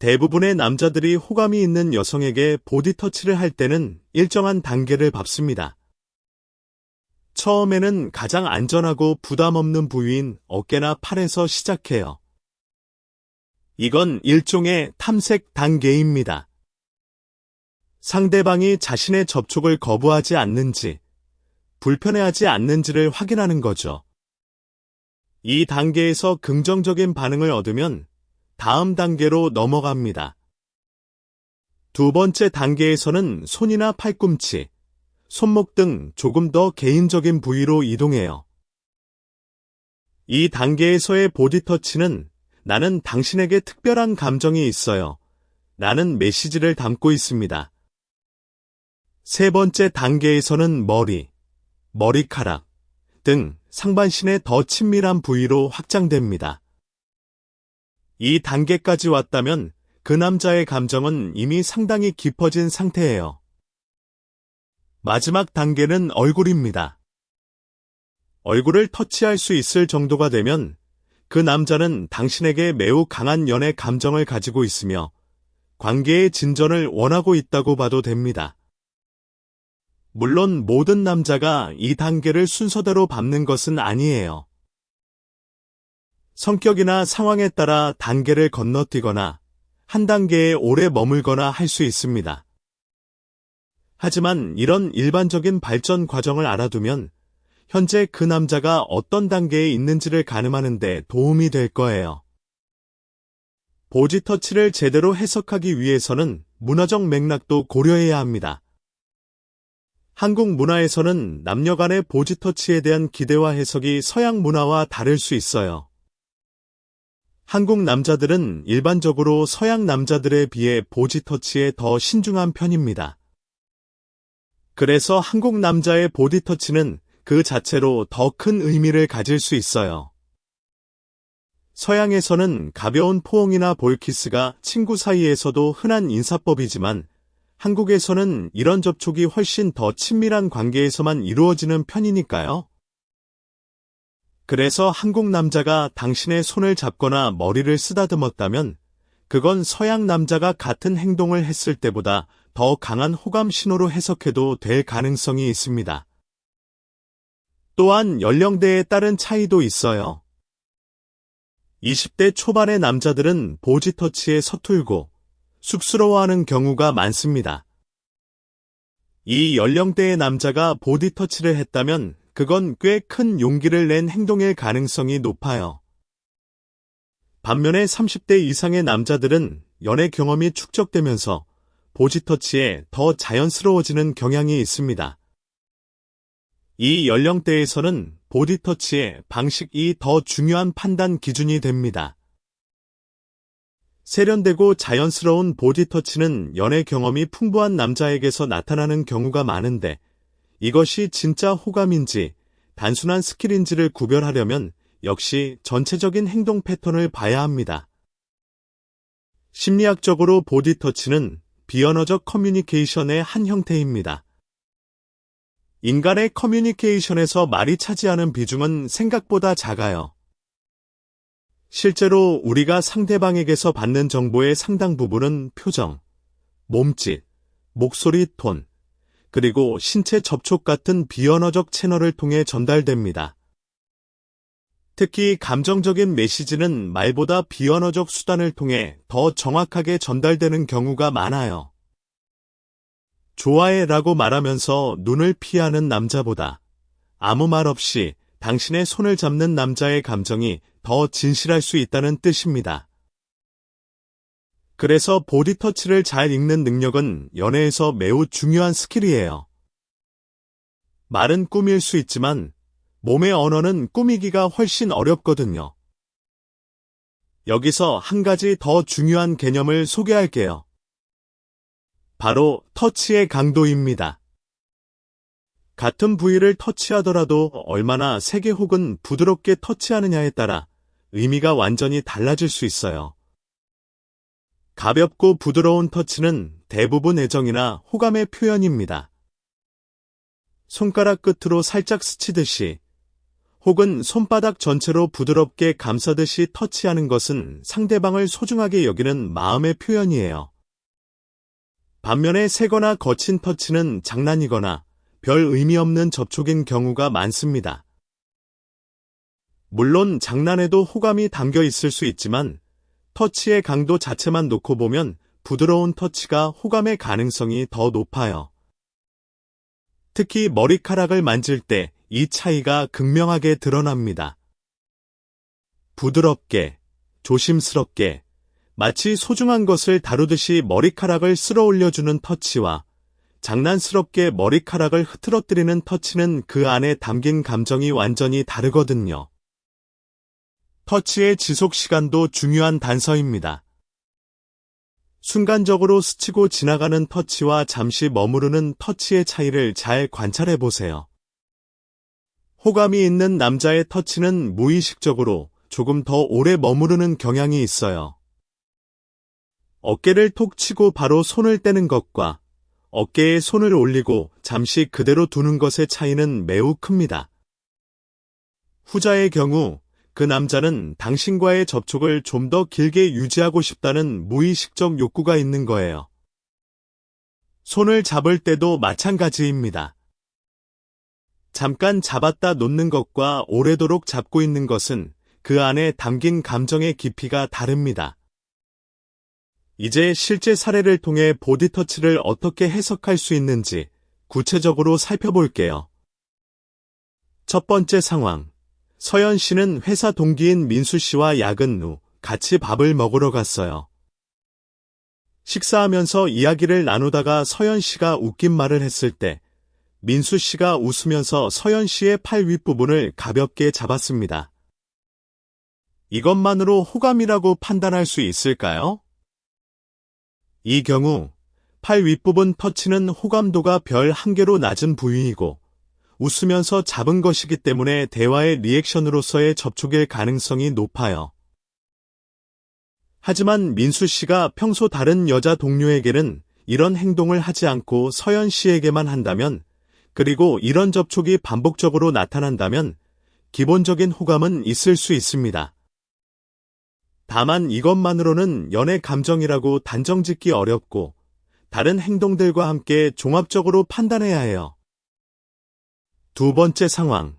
대부분의 남자들이 호감이 있는 여성에게 보디 터치를 할 때는 일정한 단계를 밟습니다. 처음에는 가장 안전하고 부담 없는 부위인 어깨나 팔에서 시작해요. 이건 일종의 탐색 단계입니다. 상대방이 자신의 접촉을 거부하지 않는지, 불편해하지 않는지를 확인하는 거죠. 이 단계에서 긍정적인 반응을 얻으면 다음 단계로 넘어갑니다. 두 번째 단계에서는 손이나 팔꿈치, 손목 등 조금 더 개인적인 부위로 이동해요. 이 단계에서의 보디터치는 나는 당신에게 특별한 감정이 있어요. 라는 메시지를 담고 있습니다. 세 번째 단계에서는 머리, 머리카락 등 상반신의 더 친밀한 부위로 확장됩니다. 이 단계까지 왔다면 그 남자의 감정은 이미 상당히 깊어진 상태예요. 마지막 단계는 얼굴입니다. 얼굴을 터치할 수 있을 정도가 되면 그 남자는 당신에게 매우 강한 연애 감정을 가지고 있으며 관계의 진전을 원하고 있다고 봐도 됩니다. 물론 모든 남자가 이 단계를 순서대로 밟는 것은 아니에요. 성격이나 상황에 따라 단계를 건너뛰거나 한 단계에 오래 머물거나 할 수 있습니다. 하지만 이런 일반적인 발전 과정을 알아두면 현재 그 남자가 어떤 단계에 있는지를 가늠하는 데 도움이 될 거예요. 보디터치를 제대로 해석하기 위해서는 문화적 맥락도 고려해야 합니다. 한국 문화에서는 남녀 간의 보디터치에 대한 기대와 해석이 서양 문화와 다를 수 있어요. 한국 남자들은 일반적으로 서양 남자들에 비해 보디터치에 더 신중한 편입니다. 그래서 한국 남자의 보디터치는 그 자체로 더 큰 의미를 가질 수 있어요. 서양에서는 가벼운 포옹이나 볼키스가 친구 사이에서도 흔한 인사법이지만 한국에서는 이런 접촉이 훨씬 더 친밀한 관계에서만 이루어지는 편이니까요. 그래서 한국 남자가 당신의 손을 잡거나 머리를 쓰다듬었다면 그건 서양 남자가 같은 행동을 했을 때보다 더 강한 호감 신호로 해석해도 될 가능성이 있습니다. 또한 연령대에 따른 차이도 있어요. 20대 초반의 남자들은 보디터치에 서툴고 쑥스러워하는 경우가 많습니다. 이 연령대의 남자가 보디터치를 했다면 그건 꽤 큰 용기를 낸 행동일 가능성이 높아요. 반면에 30대 이상의 남자들은 연애 경험이 축적되면서 보디터치에 더 자연스러워지는 경향이 있습니다. 이 연령대에서는 보디터치의 방식이 더 중요한 판단 기준이 됩니다. 세련되고 자연스러운 보디터치는 연애 경험이 풍부한 남자에게서 나타나는 경우가 많은데 이것이 진짜 호감인지 단순한 스킬인지를 구별하려면 역시 전체적인 행동 패턴을 봐야 합니다. 심리학적으로 보디터치는 비언어적 커뮤니케이션의 한 형태입니다. 인간의 커뮤니케이션에서 말이 차지하는 비중은 생각보다 작아요. 실제로 우리가 상대방에게서 받는 정보의 상당 부분은 표정, 몸짓, 목소리 톤, 그리고 신체 접촉 같은 비언어적 채널을 통해 전달됩니다. 특히 감정적인 메시지는 말보다 비언어적 수단을 통해 더 정확하게 전달되는 경우가 많아요. 좋아해 라고 말하면서 눈을 피하는 남자보다 아무 말 없이 당신의 손을 잡는 남자의 감정이 더 진실할 수 있다는 뜻입니다. 그래서 보디터치를 잘 읽는 능력은 연애에서 매우 중요한 스킬이에요. 말은 꾸밀 수 있지만 몸의 언어는 꾸미기가 훨씬 어렵거든요. 여기서 한 가지 더 중요한 개념을 소개할게요. 바로 터치의 강도입니다. 같은 부위를 터치하더라도 얼마나 세게 혹은 부드럽게 터치하느냐에 따라 의미가 완전히 달라질 수 있어요. 가볍고 부드러운 터치는 대부분 애정이나 호감의 표현입니다. 손가락 끝으로 살짝 스치듯이 혹은 손바닥 전체로 부드럽게 감싸듯이 터치하는 것은 상대방을 소중하게 여기는 마음의 표현이에요. 반면에 세거나 거친 터치는 장난이거나 별 의미 없는 접촉인 경우가 많습니다. 물론 장난에도 호감이 담겨 있을 수 있지만 터치의 강도 자체만 놓고 보면 부드러운 터치가 호감의 가능성이 더 높아요. 특히 머리카락을 만질 때 이 차이가 극명하게 드러납니다. 부드럽게, 조심스럽게, 마치 소중한 것을 다루듯이 머리카락을 쓸어 올려주는 터치와 장난스럽게 머리카락을 흐트러뜨리는 터치는 그 안에 담긴 감정이 완전히 다르거든요. 터치의 지속 시간도 중요한 단서입니다. 순간적으로 스치고 지나가는 터치와 잠시 머무르는 터치의 차이를 잘 관찰해 보세요. 호감이 있는 남자의 터치는 무의식적으로 조금 더 오래 머무르는 경향이 있어요. 어깨를 톡 치고 바로 손을 떼는 것과 어깨에 손을 올리고 잠시 그대로 두는 것의 차이는 매우 큽니다. 후자의 경우 그 남자는 당신과의 접촉을 좀 더 길게 유지하고 싶다는 무의식적 욕구가 있는 거예요. 손을 잡을 때도 마찬가지입니다. 잠깐 잡았다 놓는 것과 오래도록 잡고 있는 것은 그 안에 담긴 감정의 깊이가 다릅니다. 이제 실제 사례를 통해 보디터치를 어떻게 해석할 수 있는지 구체적으로 살펴볼게요. 첫 번째 상황. 서연 씨는 회사 동기인 민수 씨와 야근 후 같이 밥을 먹으러 갔어요. 식사하면서 이야기를 나누다가 서연 씨가 웃긴 말을 했을 때 민수 씨가 웃으면서 서연 씨의 팔 윗부분을 가볍게 잡았습니다. 이것만으로 호감이라고 판단할 수 있을까요? 이 경우 팔 윗부분 터치는 호감도가 별 1개로 낮은 부위이고 웃으면서 잡은 것이기 때문에 대화의 리액션으로서의 접촉일 가능성이 높아요. 하지만 민수 씨가 평소 다른 여자 동료에게는 이런 행동을 하지 않고 서연 씨에게만 한다면, 그리고 이런 접촉이 반복적으로 나타난다면 기본적인 호감은 있을 수 있습니다. 다만 이것만으로는 연애 감정이라고 단정짓기 어렵고 다른 행동들과 함께 종합적으로 판단해야 해요. 두 번째 상황.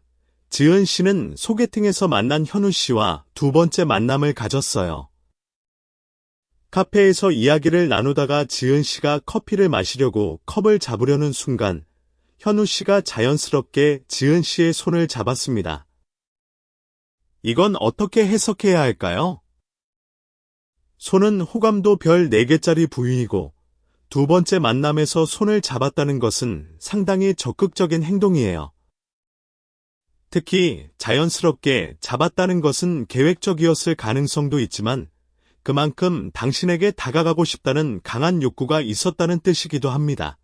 지은 씨는 소개팅에서 만난 현우 씨와 두 번째 만남을 가졌어요. 카페에서 이야기를 나누다가 지은 씨가 커피를 마시려고 컵을 잡으려는 순간 현우 씨가 자연스럽게 지은 씨의 손을 잡았습니다. 이건 어떻게 해석해야 할까요? 손은 호감도 별 4개짜리 부위이고 두 번째 만남에서 손을 잡았다는 것은 상당히 적극적인 행동이에요. 특히 자연스럽게 잡았다는 것은 계획적이었을 가능성도 있지만 그만큼 당신에게 다가가고 싶다는 강한 욕구가 있었다는 뜻이기도 합니다.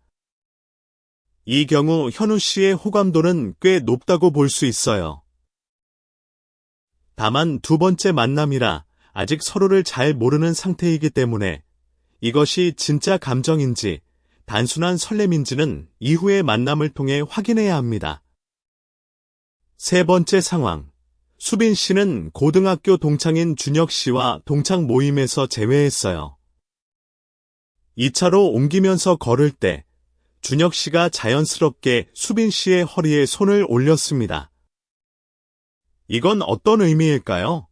이 경우 현우 씨의 호감도는 꽤 높다고 볼 수 있어요. 다만 두 번째 만남이라 아직 서로를 잘 모르는 상태이기 때문에 이것이 진짜 감정인지 단순한 설렘인지는 이후의 만남을 통해 확인해야 합니다. 세 번째 상황. 수빈 씨는 고등학교 동창인 준혁 씨와 동창 모임에서 재회했어요. 2차로 옮기면서 걸을 때 준혁 씨가 자연스럽게 수빈 씨의 허리에 손을 올렸습니다. 이건 어떤 의미일까요?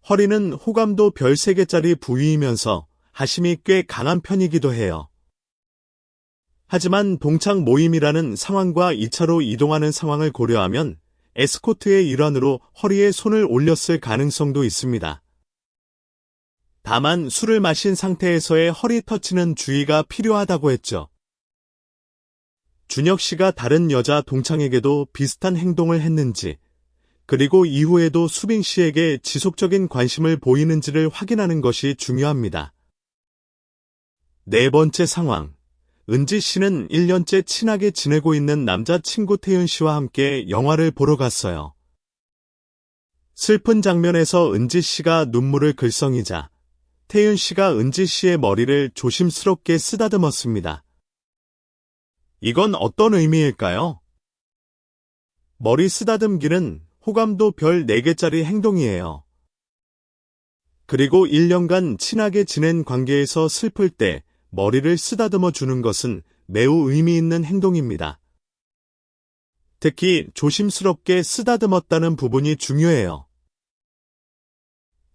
허리는 호감도 별 3개짜리 부위이면서 하심이 꽤 강한 편이기도 해요. 하지만 동창 모임이라는 상황과 2차로 이동하는 상황을 고려하면 에스코트의 일환으로 허리에 손을 올렸을 가능성도 있습니다. 다만 술을 마신 상태에서의 허리 터치는 주의가 필요하다고 했죠. 준혁 씨가 다른 여자 동창에게도 비슷한 행동을 했는지, 그리고 이후에도 수빈 씨에게 지속적인 관심을 보이는지를 확인하는 것이 중요합니다. 네 번째 상황. 은지 씨는 1년째 친하게 지내고 있는 남자친구 태윤 씨와 함께 영화를 보러 갔어요. 슬픈 장면에서 은지 씨가 눈물을 글썽이자 태윤 씨가 은지 씨의 머리를 조심스럽게 쓰다듬었습니다. 이건 어떤 의미일까요? 머리 쓰다듬기는 호감도 별 4개짜리 행동이에요. 그리고 1년간 친하게 지낸 관계에서 슬플 때 머리를 쓰다듬어 주는 것은 매우 의미 있는 행동입니다. 특히 조심스럽게 쓰다듬었다는 부분이 중요해요.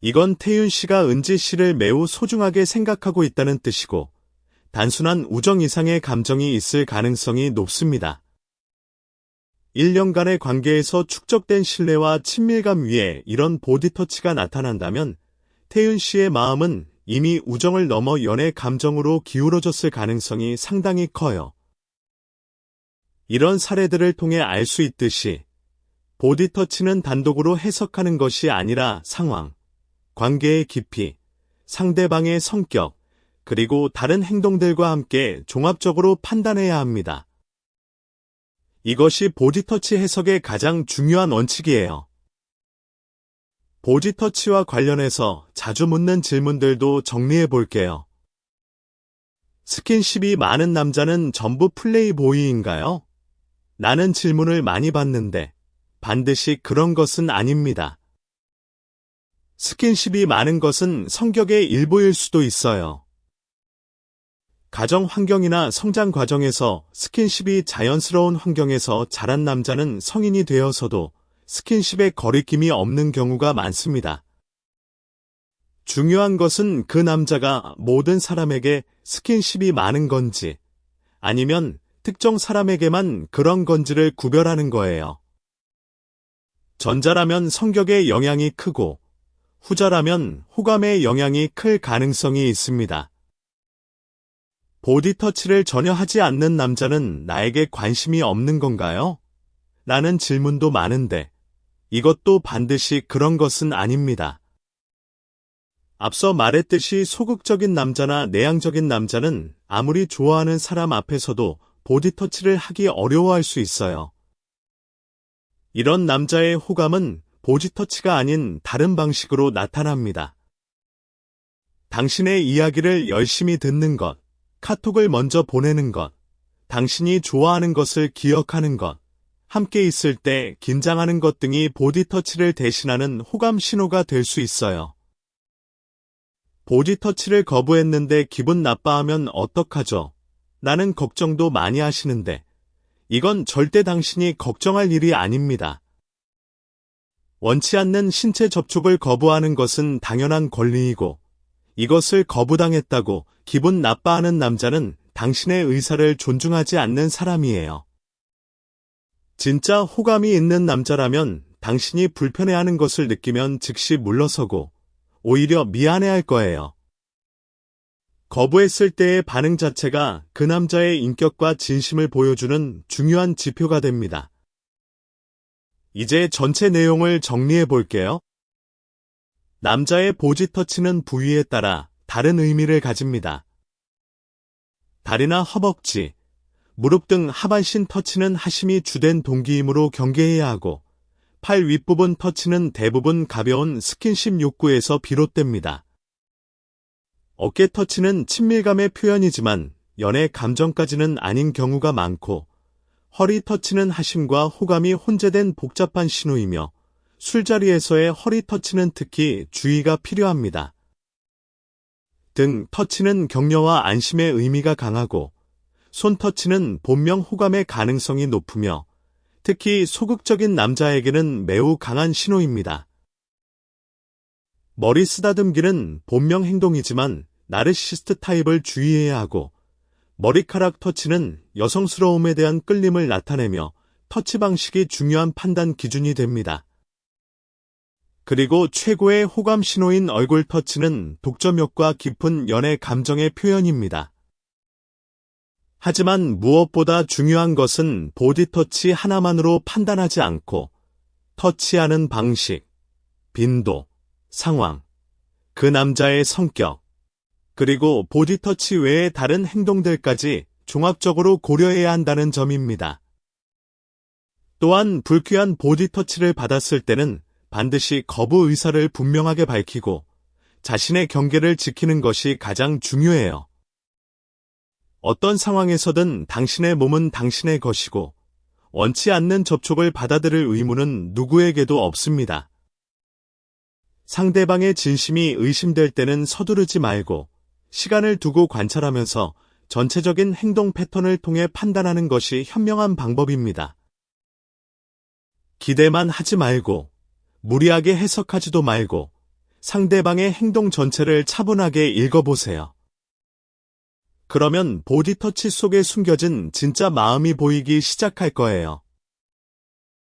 이건 태윤 씨가 은지 씨를 매우 소중하게 생각하고 있다는 뜻이고, 단순한 우정 이상의 감정이 있을 가능성이 높습니다. 1년간의 관계에서 축적된 신뢰와 친밀감 위에 이런 보디터치가 나타난다면 태윤 씨의 마음은 이미 우정을 넘어 연애 감정으로 기울어졌을 가능성이 상당히 커요. 이런 사례들을 통해 알 수 있듯이 보디터치는 단독으로 해석하는 것이 아니라 상황, 관계의 깊이, 상대방의 성격, 그리고 다른 행동들과 함께 종합적으로 판단해야 합니다. 이것이 보디터치 해석의 가장 중요한 원칙이에요. 보디터치와 관련해서 자주 묻는 질문들도 정리해 볼게요. 스킨십이 많은 남자는 전부 플레이보이인가요? 라는 질문을 많이 받는데 반드시 그런 것은 아닙니다. 스킨십이 많은 것은 성격의 일부일 수도 있어요. 가정 환경이나 성장 과정에서 스킨십이 자연스러운 환경에서 자란 남자는 성인이 되어서도 스킨십에 거리낌이 없는 경우가 많습니다. 중요한 것은 그 남자가 모든 사람에게 스킨십이 많은 건지 아니면 특정 사람에게만 그런 건지를 구별하는 거예요. 전자라면 성격의 영향이 크고 후자라면 호감의 영향이 클 가능성이 있습니다. 보디터치를 전혀 하지 않는 남자는 나에게 관심이 없는 건가요? 라는 질문도 많은데 이것도 반드시 그런 것은 아닙니다. 앞서 말했듯이 소극적인 남자나 내향적인 남자는 아무리 좋아하는 사람 앞에서도 보디터치를 하기 어려워할 수 있어요. 이런 남자의 호감은 보디터치가 아닌 다른 방식으로 나타납니다. 당신의 이야기를 열심히 듣는 것, 카톡을 먼저 보내는 것, 당신이 좋아하는 것을 기억하는 것, 함께 있을 때 긴장하는 것 등이 보디터치를 대신하는 호감 신호가 될 수 있어요. 보디터치를 거부했는데 기분 나빠하면 어떡하죠? 라는 걱정도 많이 하시는데 이건 절대 당신이 걱정할 일이 아닙니다. 원치 않는 신체 접촉을 거부하는 것은 당연한 권리이고 이것을 거부당했다고 기분 나빠하는 남자는 당신의 의사를 존중하지 않는 사람이에요. 진짜 호감이 있는 남자라면 당신이 불편해하는 것을 느끼면 즉시 물러서고 오히려 미안해할 거예요. 거부했을 때의 반응 자체가 그 남자의 인격과 진심을 보여주는 중요한 지표가 됩니다. 이제 전체 내용을 정리해 볼게요. 남자의 보디터치는 부위에 따라 다른 의미를 가집니다. 다리나 허벅지, 무릎 등 하반신 터치는 하심이 주된 동기이므로 경계해야 하고 팔 윗부분 터치는 대부분 가벼운 스킨십 욕구에서 비롯됩니다. 어깨 터치는 친밀감의 표현이지만 연애 감정까지는 아닌 경우가 많고 허리 터치는 하심과 호감이 혼재된 복잡한 신호이며 술자리에서의 허리 터치는 특히 주의가 필요합니다. 등 터치는 격려와 안심의 의미가 강하고 손 터치는 본명 호감의 가능성이 높으며 특히 소극적인 남자에게는 매우 강한 신호입니다. 머리 쓰다듬기는 본명 행동이지만 나르시시스트 타입을 주의해야 하고 머리카락 터치는 여성스러움에 대한 끌림을 나타내며 터치 방식이 중요한 판단 기준이 됩니다. 그리고 최고의 호감 신호인 얼굴 터치는 독점욕과 깊은 연애 감정의 표현입니다. 하지만 무엇보다 중요한 것은 보디터치 하나만으로 판단하지 않고 터치하는 방식, 빈도, 상황, 그 남자의 성격, 그리고 보디터치 외의 다른 행동들까지 종합적으로 고려해야 한다는 점입니다. 또한 불쾌한 보디터치를 받았을 때는 반드시 거부 의사를 분명하게 밝히고 자신의 경계를 지키는 것이 가장 중요해요. 어떤 상황에서든 당신의 몸은 당신의 것이고 원치 않는 접촉을 받아들일 의무는 누구에게도 없습니다. 상대방의 진심이 의심될 때는 서두르지 말고 시간을 두고 관찰하면서 전체적인 행동 패턴을 통해 판단하는 것이 현명한 방법입니다. 기대만 하지 말고 무리하게 해석하지도 말고 상대방의 행동 전체를 차분하게 읽어보세요. 그러면 보디터치 속에 숨겨진 진짜 마음이 보이기 시작할 거예요.